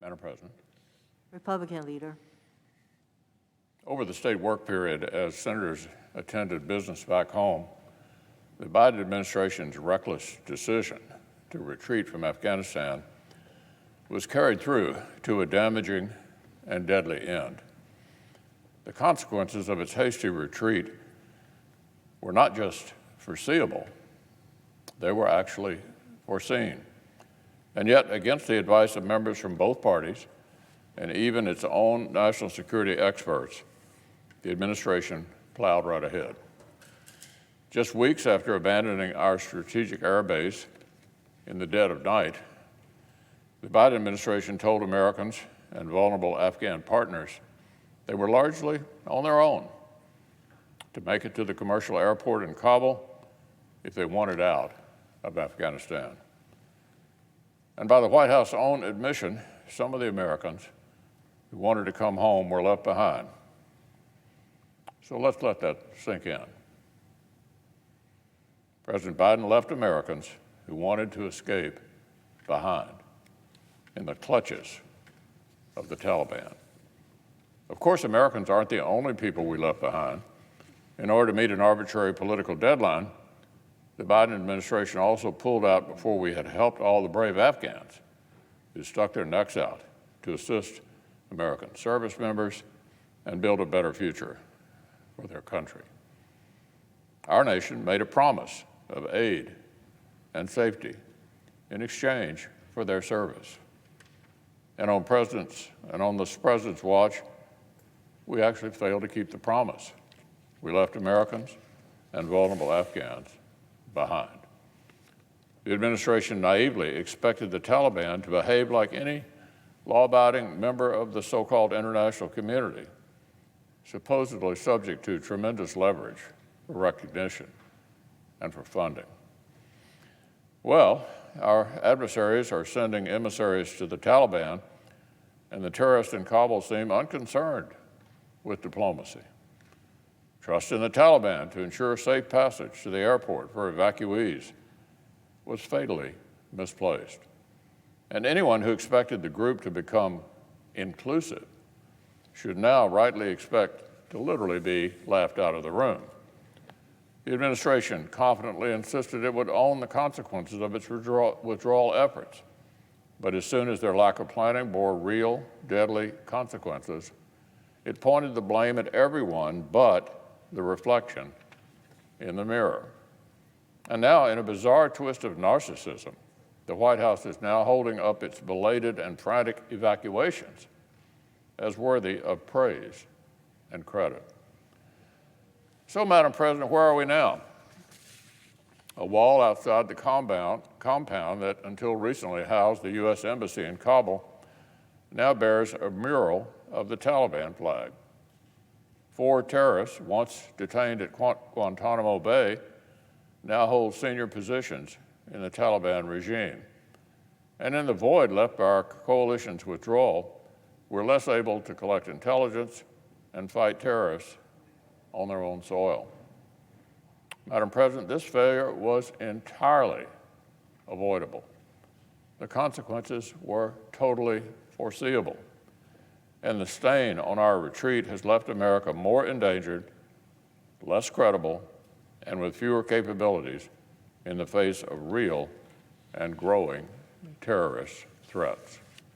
Madam President. Republican leader. Over the state work period, as senators attended business back home, the Biden administration's reckless decision to retreat from Afghanistan was carried through to a damaging and deadly end. The consequences of its hasty retreat were not just foreseeable, they were actually foreseen. And yet, against the advice of members from both parties and even its own national security experts, the administration plowed right ahead. Just weeks after abandoning our strategic air base in the dead of night, the Biden administration told Americans and vulnerable Afghan partners they were largely on their own to make it to the commercial airport in Kabul if they wanted out of Afghanistan. And by the White House's own admission, some of the Americans who wanted to come home were left behind. So let's let that sink in. President Biden left Americans who wanted to escape behind in the clutches of the Taliban. Of course, Americans aren't the only people we left behind. In order to meet an arbitrary political deadline, the Biden administration also pulled out before we had helped all the brave Afghans who stuck their necks out to assist American service members and build a better future for their country. Our nation made a promise of aid and safety in exchange for their service. And on this president's watch, we actually failed to keep the promise. We left Americans and vulnerable Afghans behind. The administration naively expected the Taliban to behave like any law-abiding member of the so-called international community, supposedly subject to tremendous leverage for recognition and for funding. Well, our adversaries are sending emissaries to the Taliban, and the terrorists in Kabul seem unconcerned with diplomacy. Trust in the Taliban to ensure safe passage to the airport for evacuees was fatally misplaced. And anyone who expected the group to become inclusive should now rightly expect to literally be laughed out of the room. The administration confidently insisted it would own the consequences of its withdrawal efforts. But as soon as their lack of planning bore real, deadly consequences, it pointed the blame at everyone but the reflection in the mirror. And now, in a bizarre twist of narcissism, the White House is now holding up its belated and frantic evacuations as worthy of praise and credit. So, Madam President, where are we now? A wall outside the compound that until recently housed the U.S. Embassy in Kabul now bears a mural of the Taliban flag. 4 terrorists, once detained at Guantanamo Bay, now hold senior positions in the Taliban regime. And in the void left by our coalition's withdrawal, we're less able to collect intelligence and fight terrorists on their own soil. Madam President, this failure was entirely avoidable. The consequences were totally foreseeable. And the stain on our retreat has left America more endangered, less credible, and with fewer capabilities in the face of real and growing terrorist threats.